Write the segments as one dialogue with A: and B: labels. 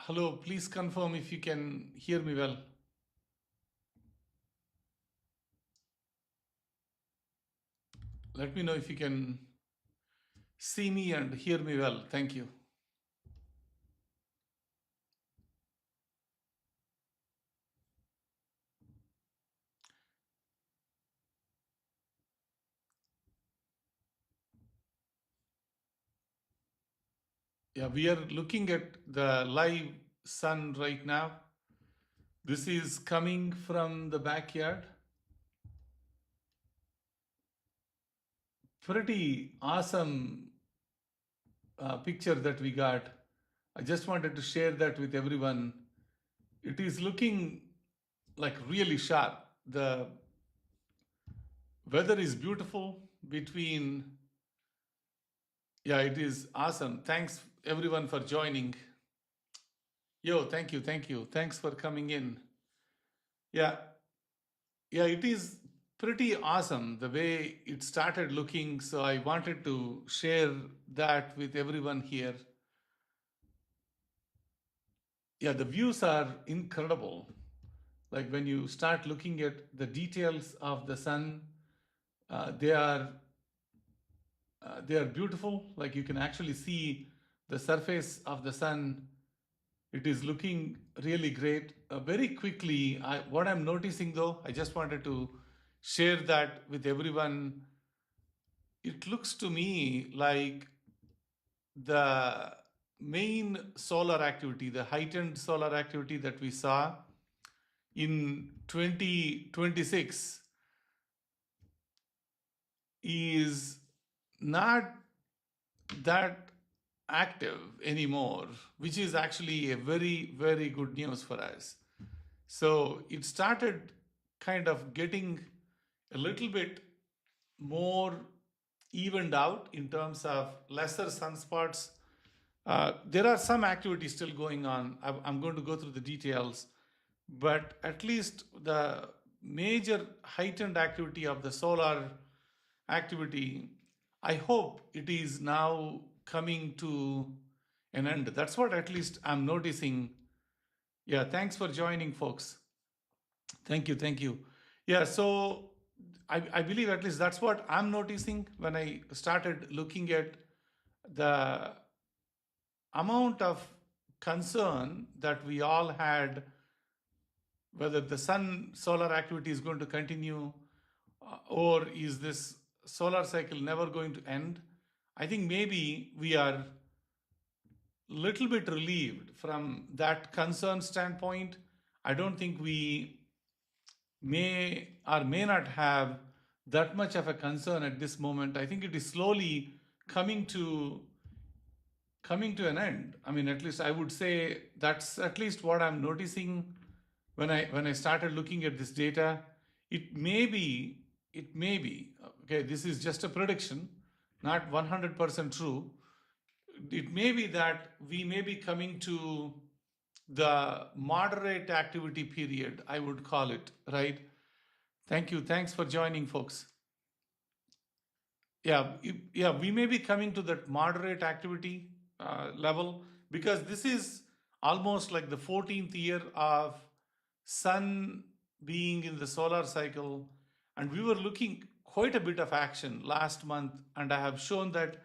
A: Hello, please confirm if you can hear me well. Let me know if you can see me and hear me well. Thank you. Yeah, we are looking at the live sun right now. This is coming from the backyard. Pretty awesome picture that we got. I just wanted to share that with everyone. It is looking like really sharp. The weather is beautiful between. Yeah, it is awesome. Thanks everyone for joining. Yo, thank you, thank you. Thanks for coming in. Yeah, yeah, it is pretty awesome the way it started looking. So I wanted to share that with everyone here. Yeah, the views are incredible. Like when you start looking at the details of the sun, uh, they are they are beautiful. Like you can actually see the surface of the sun. It is looking really great. Very quickly, what I'm noticing though, I just wanted to share that with everyone. It looks to me like the main solar activity, the heightened solar activity that we saw in 2026 is not that active anymore, which is actually a very, very good news for us. So it started kind of getting a little bit more evened out in terms of lesser sunspots. There are some activities still going on. I'm going to go through the details, but at least the major heightened activity of the solar activity, I hope it is now coming to an end. That's what at least I'm noticing. Yeah, thanks for joining, folks. Thank you, thank you. Yeah, so I believe at least that's what I'm noticing when I started looking at the amount of concern that we all had whether the sun solar activity is going to continue or is this solar cycle never going to end. I think maybe we are little bit relieved from that concern standpoint. I don't think we may or may not have that much of a concern at this moment. I think it is slowly coming to an end. I mean, at least I would say that's at least what I'm noticing when I started looking at this data. It may be okay. This is just a prediction, not 100% true. It may be that we may be coming to the moderate activity period, I would call it, right? Thank you. Thanks for joining, folks. Yeah, we may be coming to that moderate activity level because this is almost like the 14th year of sun being in the solar cycle, and we were looking quite a bit of action last month, and I have shown that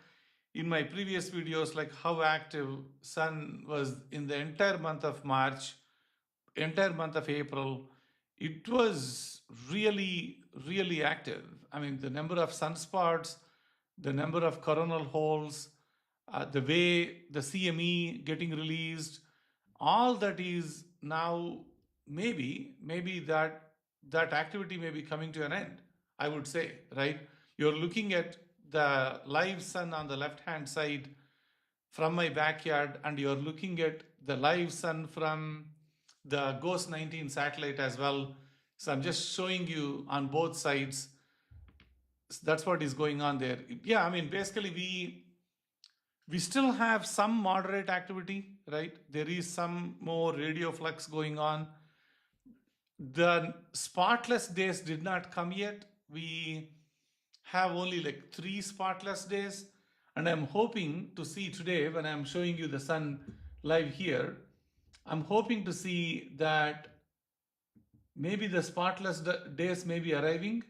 A: in my previous videos, like how active sun was in the entire month of March, entire month of April. It was really, really active. I mean, the number of sunspots, the number of coronal holes, the way the CME getting released, all that is now maybe that activity may be coming to an end, I would say, right? You're looking at the live sun on the left hand side from my backyard, and you're looking at the live sun from the Ghost 19 satellite as well. So I'm just showing you on both sides. That's what is going on there. Yeah, I mean, basically we still have some moderate activity, right? There is some more radio flux going on. The spotless days did not come yet. We have only like 3 spotless days, and I'm hoping to see today when I'm showing you the sun live here. I'm hoping to see that maybe the spotless days may be arriving,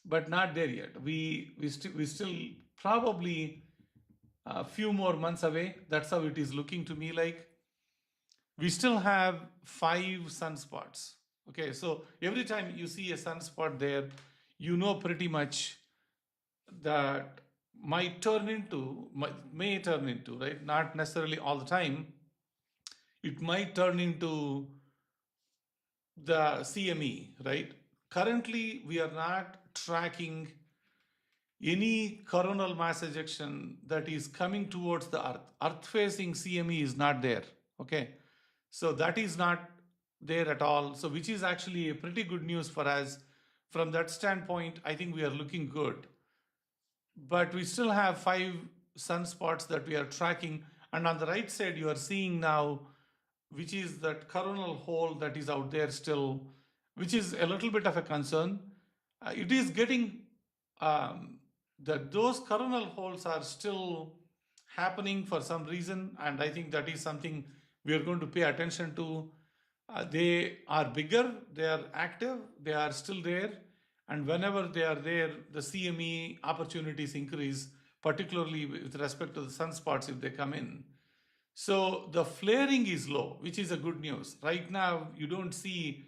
A: but not there yet. We still probably a few more months away. That's how it is looking to me like. We still have 5 sunspots. Okay, so every time you see a sunspot there, you know pretty much that may turn into, right? Not necessarily all the time. It might turn into the CME, right? Currently, we are not tracking any coronal mass ejection that is coming towards the Earth. Earth facing CME is not there. Okay. So that is not there at all. So, which is actually a pretty good news for us. From that standpoint, I think we are looking good. But we still have 5 sunspots that we are tracking. And on the right side, you are seeing now, which is that coronal hole that is out there still, which is a little bit of a concern. It is getting that those coronal holes are still happening for some reason, and I think that is something we are going to pay attention to. They are bigger, they are active, they are still there, and whenever they are there, the CME opportunities increase, particularly with respect to the sunspots if they come in. So the flaring is low, which is a good news. Right now, you don't see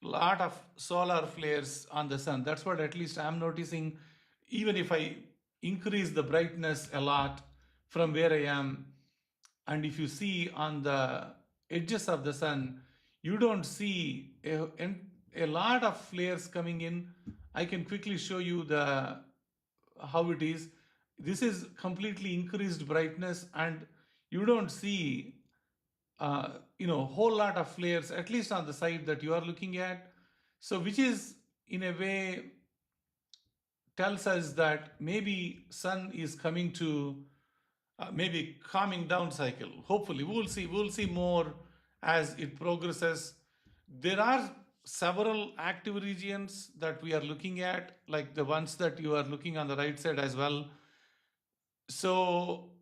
A: a lot of solar flares on the sun. That's what at least I'm noticing. Even if I increase the brightness a lot from where I am, and if you see on the edges of the sun, you don't see a lot of flares coming in. I can quickly show you the how it is. This is completely increased brightness, and you don't see a whole lot of flares, at least on the side that you are looking at. So, which is in a way tells us that maybe sun is coming to maybe calming down cycle. Hopefully, we'll see more as it progresses. There are several active regions that we are looking at, like the ones that you are looking on the right side as well. So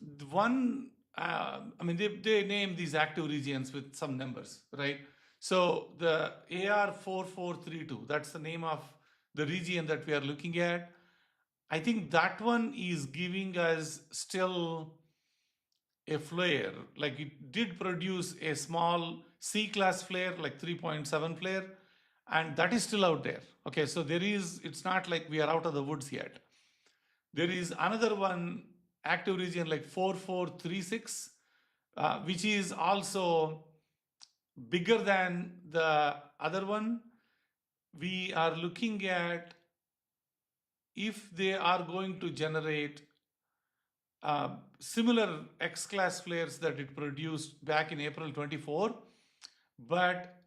A: the one, I mean, they name these active regions with some numbers, right? So the AR4432, that's the name of the region that we are looking at. I think that one is giving us still a flare. Like it did produce a small C class flare, like 3.7 flare, and that is still out there. Okay, so it's not like we are out of the woods yet. There is another one active region like 4436, which is also bigger than the other one. We are looking at if they are going to generate similar X class flares that it produced back in April 24. But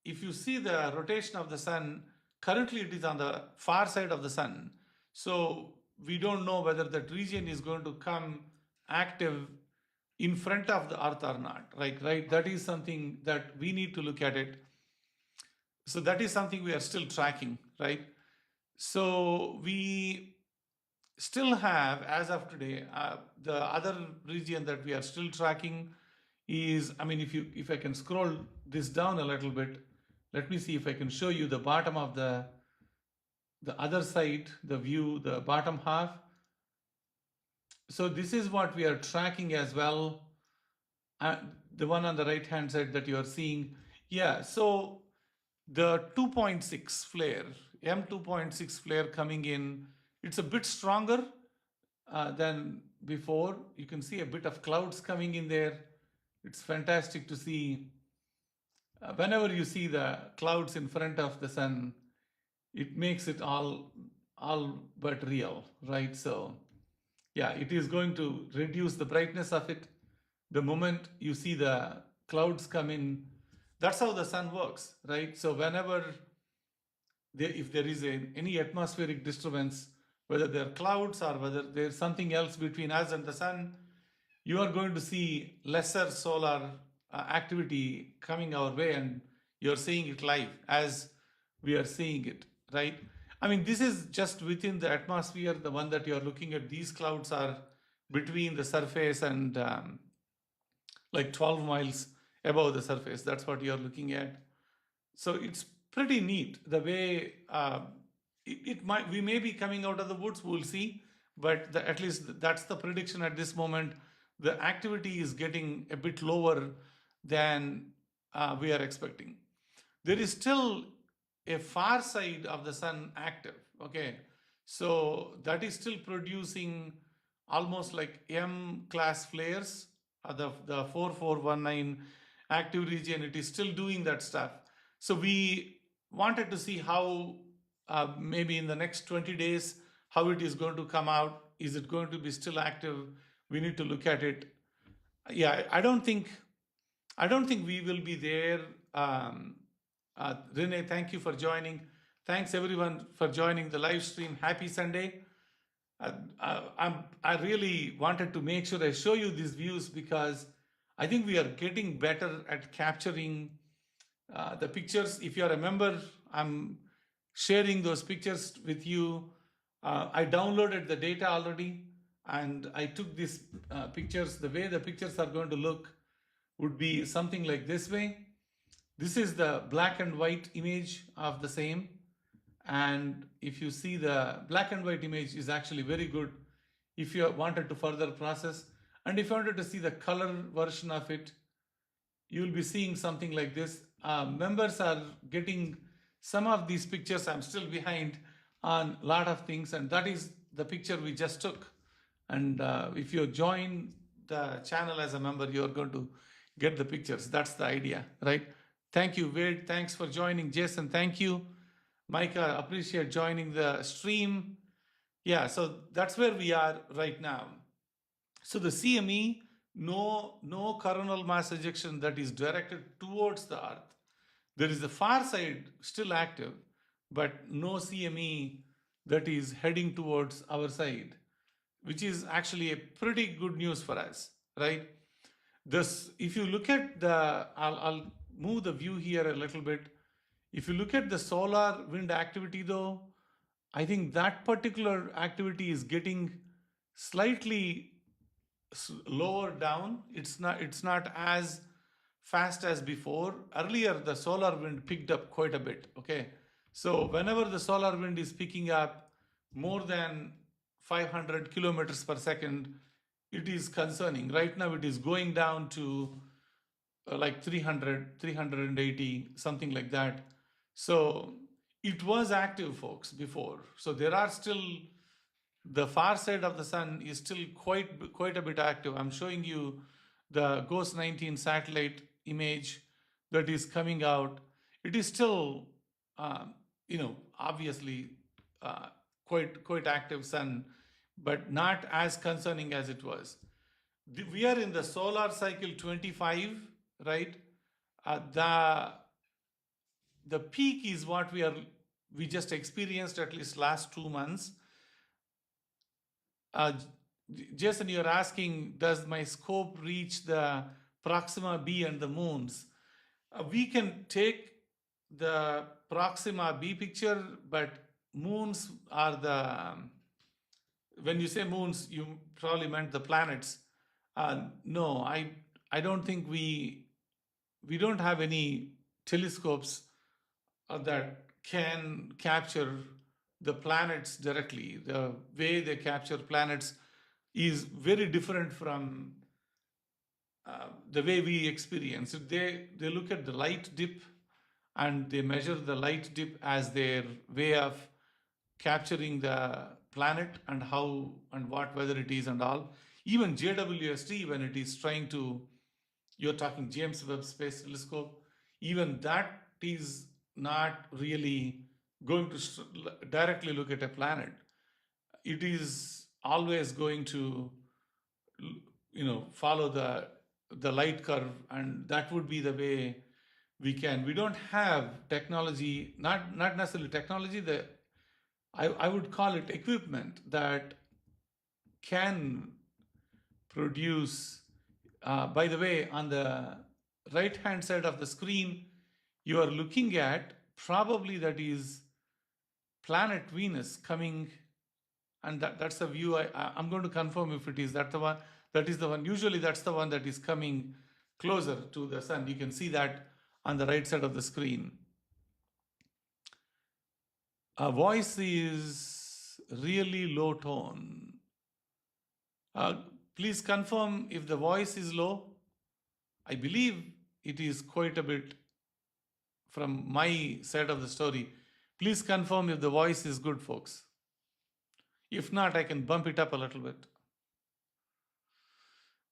A: if you see the rotation of the sun, currently it is on the far side of the sun. So we don't know whether that region is going to come active in front of the Earth or not. Right? That is something that we need to look at it. So that is something we are still tracking, right? So we still have, as of today, the other region that we are still tracking is, I mean, if I can scroll this down a little bit, let me see if I can show you the bottom of the other side, the view, the bottom half. So this is what we are tracking as well. The one on the right hand side that you are seeing. Yeah, so the 2.6 flare, M2.6 flare coming in, it's a bit stronger than before. You can see a bit of clouds coming in there. It's fantastic to see. Whenever you see the clouds in front of the sun, it makes it all but real, right? So yeah, it is going to reduce the brightness of it the moment you see the clouds come in. That's how the sun works, right? So whenever if there is any atmospheric disturbance, whether there are clouds or whether there's something else between us and the sun, you are going to see lesser solar activity coming our way, and you're seeing it live as we are seeing it, right? I mean, this is just within the atmosphere. The one that you're looking at, these clouds are between the surface and like 12 miles above the surface. That's what you're looking at. So it's pretty neat the way it might, we may be coming out of the woods, we'll see, but at least that's the prediction at this moment. The activity is getting a bit lower than we are expecting. There is still a far side of the sun active, okay? So that is still producing almost like M class flares, the 4419 active region, it is still doing that stuff. So we wanted to see how maybe in the next 20 days, how it is going to come out. Is it going to be still active? We need to look at it. Yeah, I don't think we will be there. Renee, thank you for joining. Thanks everyone for joining the live stream. Happy Sunday. I really wanted to make sure I show you these views because I think we are getting better at capturing the pictures. If you remember, I'm sharing those pictures with you. I downloaded the data already and I took these pictures. The way the pictures are going to look would be something like this way. This is the black and white image of the same. And if you see, the black and white image is actually very good if you wanted to further process. And if you wanted to see the color version of it, you will be seeing something like this. Members are getting some of these pictures. I'm still behind on a lot of things, and that is the picture we just took. And if you join the channel as a member, you're going to get the pictures. That's the idea, right? Thank you, Wade. Thanks for joining. Jason, thank you. Micah, appreciate joining the stream. Yeah, so that's where we are right now. So the CME, no coronal mass ejection that is directed towards the Earth. There is the far side still active, but no CME that is heading towards our side, which is actually a pretty good news for us, right? This, if you look at the, I'll move the view here a little bit. If you look at the solar wind activity though, I think that particular activity is getting slightly lower down. It's not as fast as before. Earlier, the solar wind picked up quite a bit. Okay, so whenever the solar wind is picking up more than 500 kilometers per second, it is concerning. Right now, it is going down to like 300, 380, something like that. So it was active, folks, before. So there are still, the far side of the sun is still quite a bit active. I'm showing you the Ghost 19 satellite image that is coming out. It is still, obviously quite active sun, but not as concerning as it was. We are in the solar cycle 25, right? The peak is what we just experienced at least last 2 months. Jason, you're asking, does my scope reach the Proxima B and the moons? We can take the Proxima B picture, but moons are when you say moons, you probably meant the planets. No, I don't think we don't have any telescopes that can capture the planets directly. The way they capture planets is very different from the way we experience it. They look at the light dip and they measure the light dip as their way of capturing the planet and how and what weather it is and all. Even JWST, when it is trying to, you're talking James Webb Space Telescope, even that is not really going to directly look at a planet. It is always going to, follow the light curve, and that would be the way we don't have technology, not necessarily technology, I would call it equipment that can produce. By the way, on the right hand side of the screen, you are looking at, probably that is planet Venus coming, and that's the view. I'm going to confirm if it is that the one. That is the one. Usually that's the one that is coming closer to the sun. You can see that on the right side of the screen. Our voice is really low tone. Uh, Please confirm if the voice is low. I believe it is quite a bit from my side of the story. Please confirm if the voice is good, folks. If not, I can bump it up a little bit.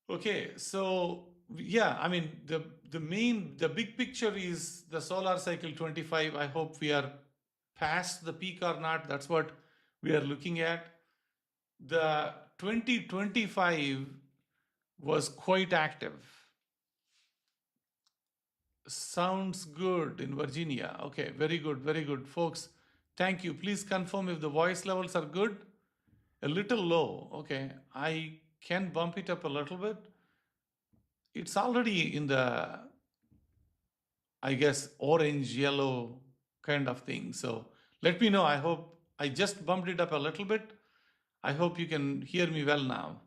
A: Okay, so yeah, I mean the big picture is the solar cycle 25. I hope we are past the peak or not. That's what we are looking at. The 2025 was quite active. Sounds good in Virginia. Okay, very good, folks. Thank you. Please confirm if the voice levels are good. A little low. Okay, I can bump it up a little bit. It's already in the, I guess, orange, yellow kind of thing. So let me know. I hope I just bumped it up a little bit. I hope you can hear me well now.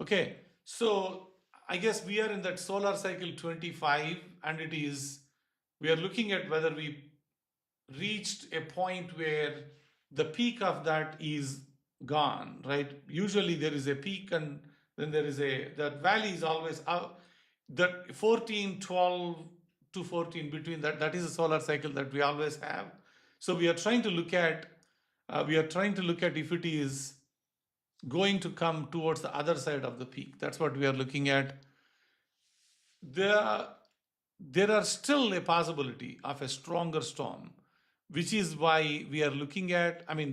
A: Okay, so I guess we are in that solar cycle 25, and we are looking at whether we reached a point where the peak of that is gone, right? Usually there is a peak, and then that valley is always out. That 14, 12 to 14 between that is a solar cycle that we always have. So we are trying to look at if it is going to come towards the other side of the peak. That's what we are looking at. There are still a possibility of a stronger storm, which is why we are looking at, I mean,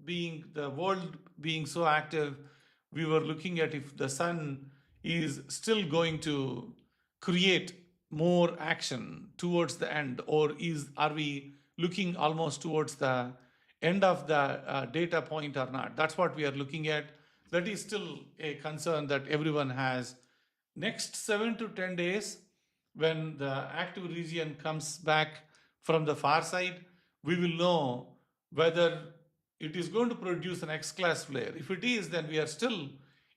A: being the world being so active, we were looking at if the sun is still going to create more action towards the end, or are we looking almost towards the end of the data point or not. That's what we are looking at. That is still a concern that everyone has. Next 7 to 10 days, when the active region comes back from the far side, we will know whether it is going to produce an X-class flare. If it is, then we are still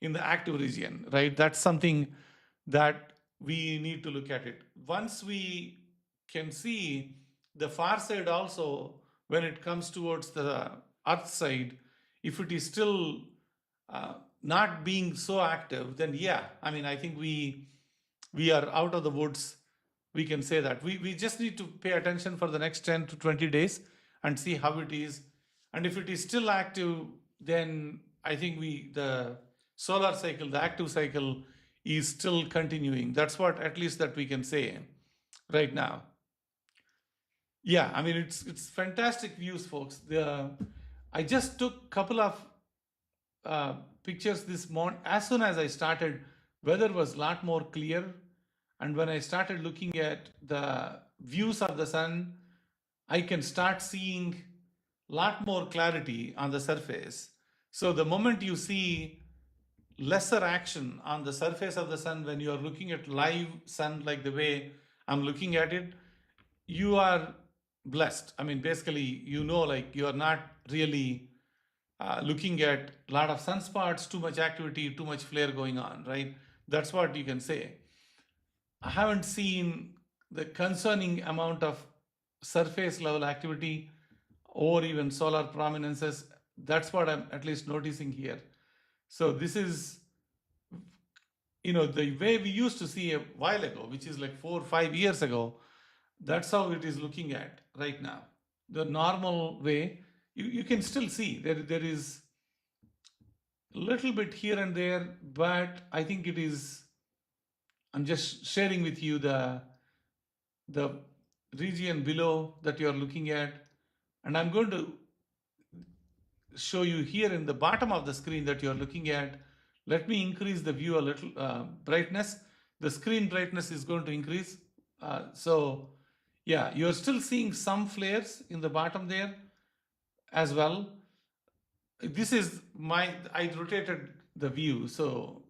A: in the active region, right? That's something that we need to look at it. Once we can see the far side also, when it comes towards the earth side, if it is still not being so active, then yeah, I mean, I think we are out of the woods. We can say that. We just need to pay attention for the next 10 to 20 days and see how it is. And if it is still active, then I think the solar cycle, the active cycle, is still continuing. That's what at least that we can say right now. Yeah, I mean, it's fantastic views, folks. I just took a couple of uh, pictures this morning. As soon as I started, weather was a lot more clear, and when I started looking at the views of the sun, I can start seeing a lot more clarity on the surface. So the moment you see lesser action on the surface of the sun when you are looking at live sun, like the way I'm looking at it, you are blessed. I mean, basically, like you are not really looking at a lot of sunspots, too much activity, too much flare going on, right? That's what you can say. I haven't seen the concerning amount of surface level activity or even solar prominences. That's what I'm at least noticing here. So this is, the way we used to see a while ago, which is like 4 or 5 years ago. That's how it is looking at right now. The normal way, you can still see there is a little bit here and there, but I think I'm just sharing with you the region below that you're looking at. And I'm going to show you here in the bottom of the screen that you're looking at. Let me increase the view a little, brightness. The screen brightness is going to increase. So yeah, you're still seeing some flares in the bottom there as well. This is I rotated the view, so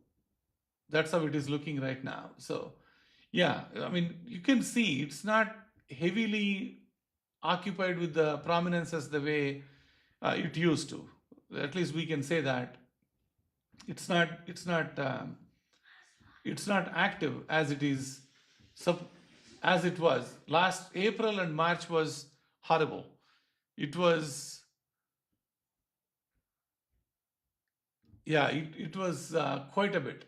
A: that's how it is looking right now. So yeah, I mean, you can see it's not heavily occupied with the prominences the way it used to. At least we can say that it's not It's not active as it is, as it was. Last April and March was horrible. It was, yeah, it was quite a bit.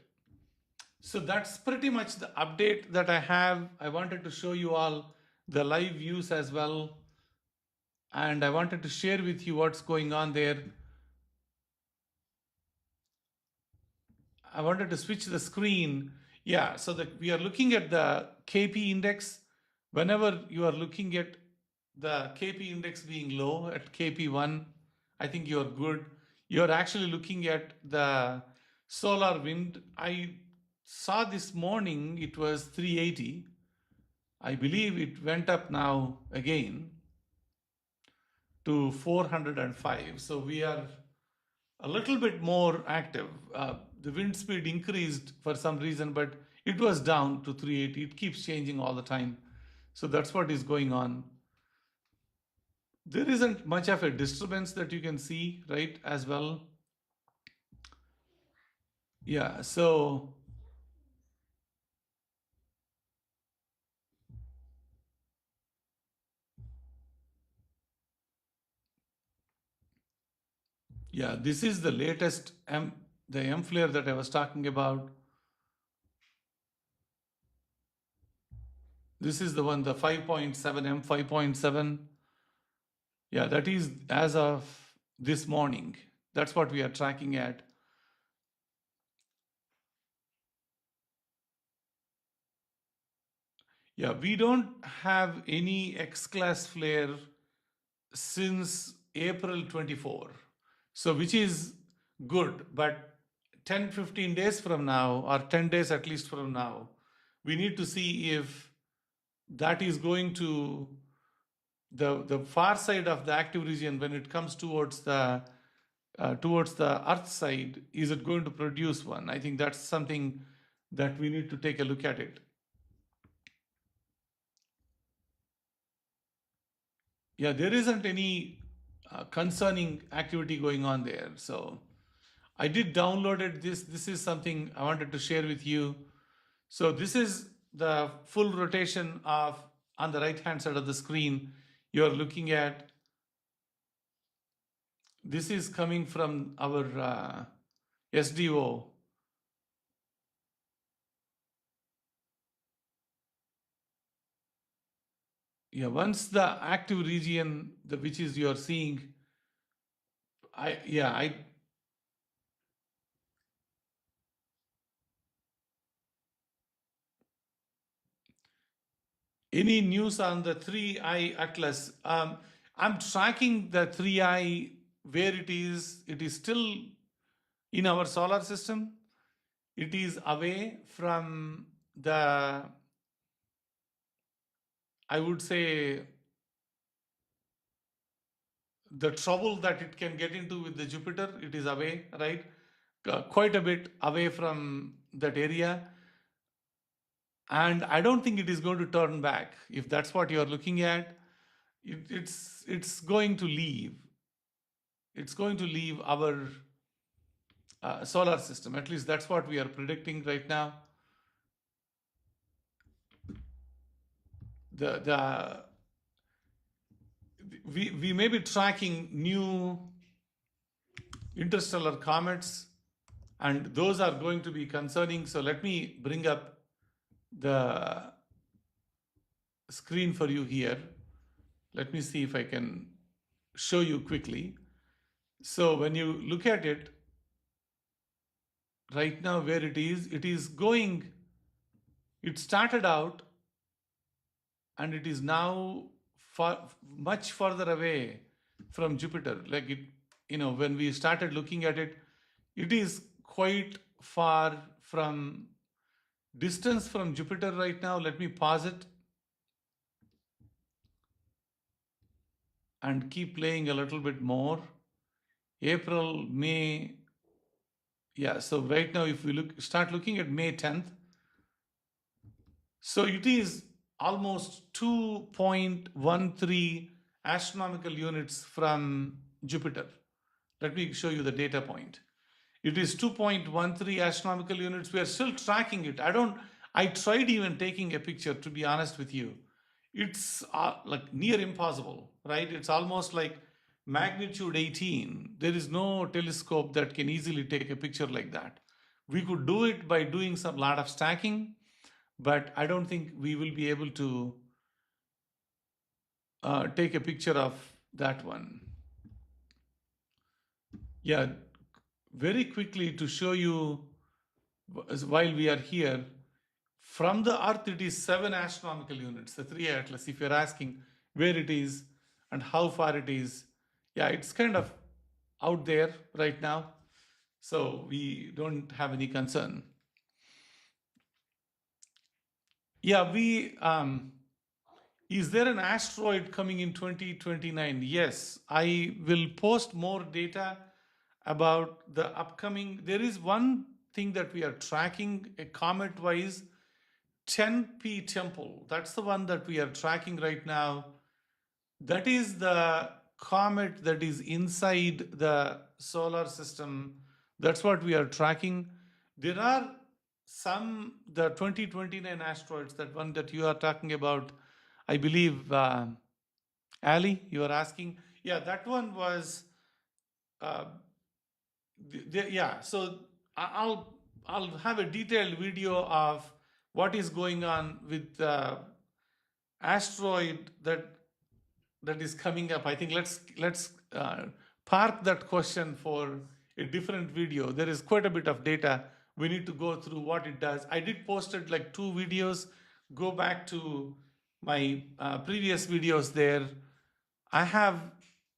A: So that's pretty much the update that I have. I wanted to show you all the live views as well. And I wanted to share with you what's going on there. I wanted to switch the screen. Yeah, so that we are looking at the KP index. Whenever you are looking at the KP index being low at KP1, I think you're good. You're actually looking at the solar wind. I saw this morning it was 380. I believe it went up now again to 405. So we are a little bit more active. The wind speed increased for some reason, but it was down to 380. It keeps changing all the time. So that's what is going on. There isn't much of a disturbance that you can see, right, as well. Yeah, so yeah, this is the latest the M flare that I was talking about. This is the one, the 5.7 M 5.7. Yeah, that is as of this morning. That's what we are tracking at. Yeah, we don't have any X-class flare since April 24. So which is good, but 10-15 days from now, or 10 days at least from now, we need to see if that is going to the far side of the active region when it comes towards the earth side. Is it going to produce one? I think that's something that we need to take a look at it. Yeah, there isn't any concerning activity going on there. So I did downloaded this. This is something I wanted to share with you. So this is the full rotation of, on the right hand side of the screen, you're looking at. This is coming from our SDO. Yeah, once the active region, which is you're seeing, I any news on the 3i atlas? I'm tracking the 3i where it is. It is still in our solar system. It is away from the, I would say, the trouble that it can get into with the Jupiter. It is away, right? Quite a bit away from that area. And I don't think it is going to turn back. If that's what you're looking at, it's going to leave. It's going to leave our solar system. At least that's what we are predicting right now. The we may be tracking new interstellar comets, and those are going to be concerning. So let me bring up the screen for you here. Let me see if I can show you quickly. So when you look at it right now, where it is going, it started out and it is now much further away from Jupiter. Like it, when we started looking at it, it is quite far from distance from Jupiter right now. Let me pause it and keep playing a little bit more. April, May. Yeah, so right now if we start looking at May 10th, so it is almost 2.13 astronomical units from Jupiter. Let me show you the data point. It is 2.13 astronomical units. We are still tracking it. I tried even taking a picture, to be honest with you. It's like near impossible, right? It's almost like magnitude 18. There is no telescope that can easily take a picture like that. We could do it by doing some lot of stacking, but I don't think we will be able to take a picture of that one. Yeah, very quickly to show you while we are here, from the Earth it is 7 astronomical units, the 3 Atlas. If you're asking where it is and how far it is, yeah, it's kind of out there right now. So we don't have any concern. Yeah, is there an asteroid coming in 2029? Yes, I will post more data about the upcoming. There is one thing that we are tracking, a comet wise, 10P Temple. That's the one that we are tracking right now. That is the comet that is inside the solar system. That's what we are tracking. There are the 2029 asteroids, that one that you are talking about, I believe, Ali, you are asking. Yeah, that one was, uh, yeah, so I'll have a detailed video of what is going on with asteroid that is coming up. I think let's park that question for a different video. There is quite a bit of data we need to go through what it does. I did posted like 2 videos. Go back to my previous videos there. I have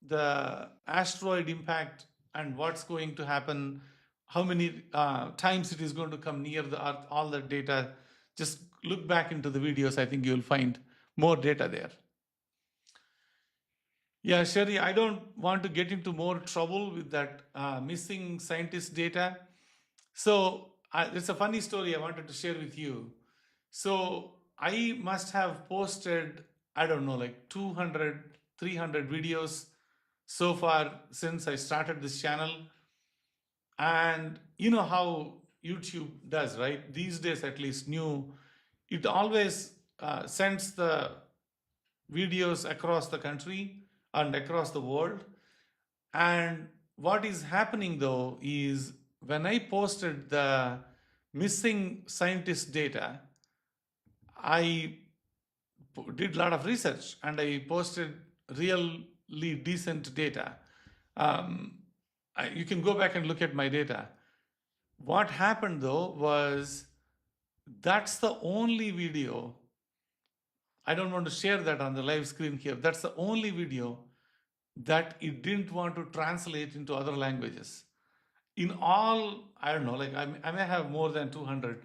A: the asteroid impact and what's going to happen, how many times it is going to come near the Earth, all that data. Just look back into the videos. I think you'll find more data there. Yeah, Sherry, I don't want to get into more trouble with that missing scientist data. So it's a funny story I wanted to share with you. So I must have posted, I don't know, like 200, 300 videos so far since I started this channel. And you know how YouTube does, right? These days, at least, it always sends the videos across the country and across the world. And what is happening though is when I posted the missing scientist data, I did a lot of research and I posted really decent data. You can go back and look at my data. What happened though was that's the only video. I don't want to share that on the live screen here. That's the only video that it didn't want to translate into other languages. In all, I don't know, like I may have more than 200.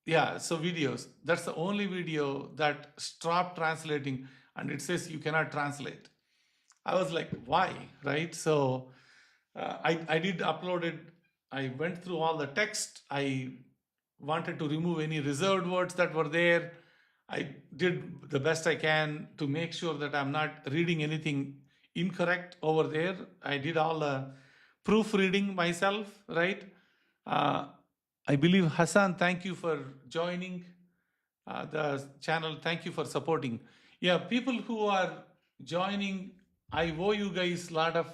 A: Yeah, so videos. That's the only video that stopped translating and it says you cannot translate. I was like, why, right? So I did upload it. I went through all the text. I wanted to remove any reserved words that were there. I did the best I can to make sure that I'm not reading anything incorrect over there. I did all the proofreading myself, right? Uh, I believe Hassan, thank you for joining the channel. Thank you for supporting. Yeah, people who are joining, I owe you guys a lot of.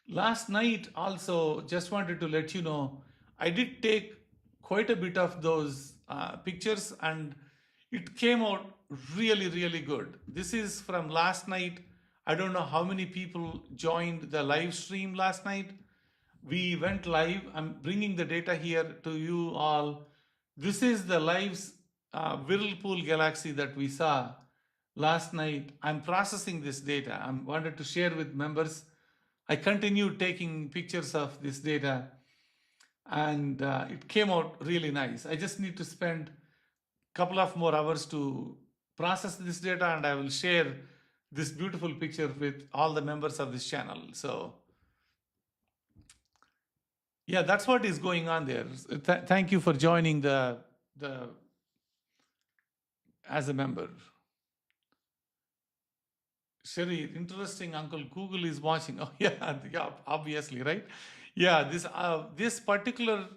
A: Last night also, just wanted to let you know, I did take quite a bit of those pictures and it came out really, really good. This is from last night. I don't know how many people joined the live stream last night. We went live. I'm bringing the data here to you all. This is the live Whirlpool galaxy that we saw last night. I'm processing this data. I wanted to share with members. I continued taking pictures of this data and it came out really nice. I just need to spend a couple of more hours to process this data and I will share this beautiful picture with all the members of this channel. So yeah, that's what is going on there. Thank you for joining the as a member. Sherry, interesting, Uncle Google is watching. Oh yeah, yeah, obviously, right? Yeah, this particular,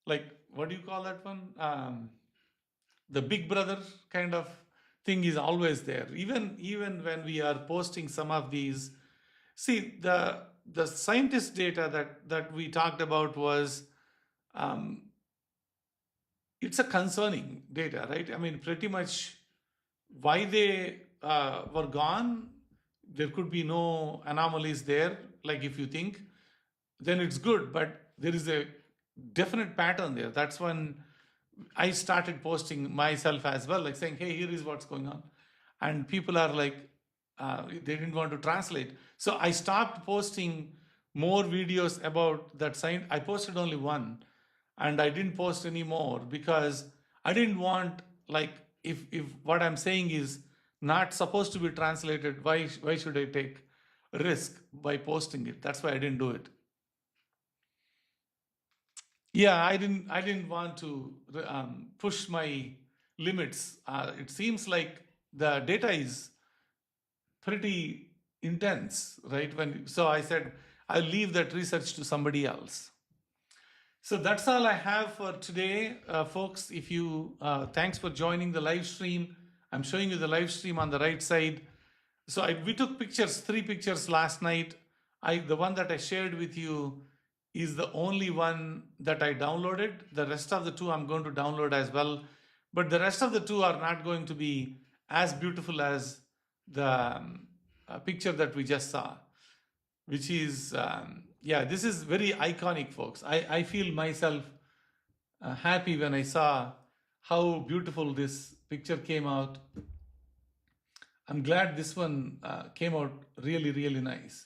A: like, what do you call that one? The big brother kind of thing is always there. Even when we are posting some of these, see, the scientist data that we talked about was, um, it's a concerning data, right? I mean, pretty much why they were gone, there could be no anomalies there. Like, if you think, then it's good, but there is a definite pattern there. That's when I started posting myself as well, like saying, hey, here is what's going on. And people are like, they didn't want to translate. So I stopped posting more videos about that sign. I posted only one, and I didn't post any more because I didn't want, like, if what I'm saying is not supposed to be translated, why should I take risk by posting it? That's why I didn't do it. Yeah, I didn't want to push my limits. It seems like the data is pretty intense, right? So I said I'll leave that research to somebody else. So that's all I have for today, folks. If you thanks for joining the live stream. I'm showing you the live stream on the right side. So we took pictures, 3 pictures last night. The one that I shared with you is the only one that I downloaded. The rest of the two I'm going to download as well. But the rest of the two are not going to be as beautiful as the picture that we just saw, which is, yeah, this is very iconic, folks. I feel myself happy when I saw how beautiful this picture came out. I'm glad this one came out really, really nice.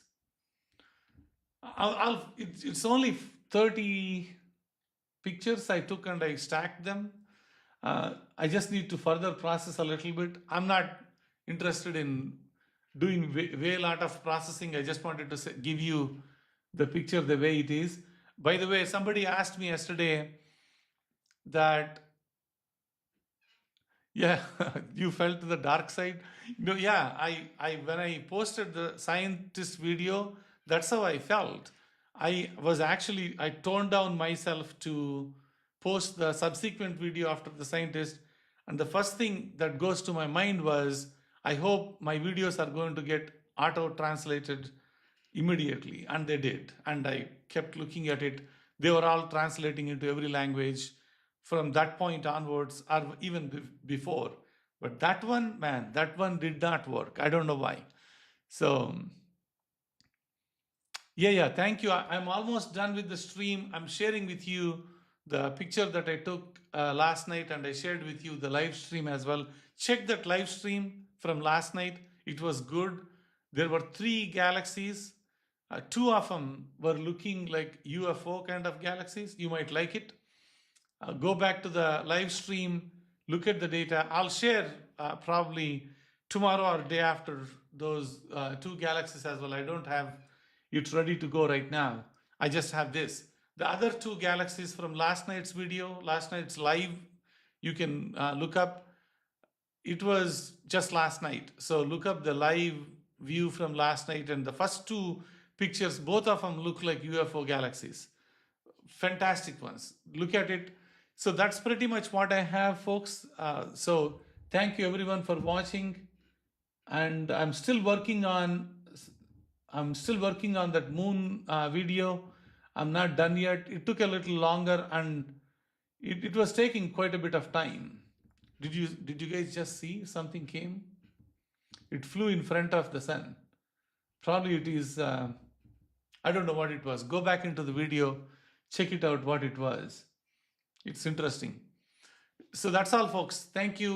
A: It's only 30 pictures I took and I stacked them. I just need to further process a little bit. I'm not interested in doing way lot of processing. I just wanted to give you the picture the way it is. By the way, somebody asked me yesterday that, yeah, you fell to the dark side. No, yeah, I when I posted the scientist video, that's how I felt. I toned down myself to post the subsequent video after the scientist, and the first thing that goes to my mind was, I hope my videos are going to get auto translated immediately, and they did. And I kept looking at it. They were all translating into every language from that point onwards, or even before. But that one, man, that one did not work. I don't know why. So yeah, thank you. I'm almost done with the stream. I'm sharing with you the picture that I took last night, and I shared with you the live stream as well. Check that live stream from last night. It was good. There were 3 galaxies. Two of them were looking like UFO kind of galaxies. You might like it. Go back to the live stream, look at the data. I'll share probably tomorrow or day after those 2 galaxies as well. I don't have it ready to go right now. I just have this. The other 2 galaxies from last night's video, last night's live, you can look up. It was just last night. So look up the live view from last night, and the first 2 pictures, both of them look like UFO galaxies. Fantastic ones. Look at it. So that's pretty much what I have, folks. So thank you everyone for watching, and I'm still working on that moon video. I'm not done yet. It took a little longer, and it was taking quite a bit of time. Did you guys just see something came? It flew in front of the sun. Probably it is, I don't know what it was. Go back into the video, check it out what it was. It's interesting. So that's all, folks. Thank you.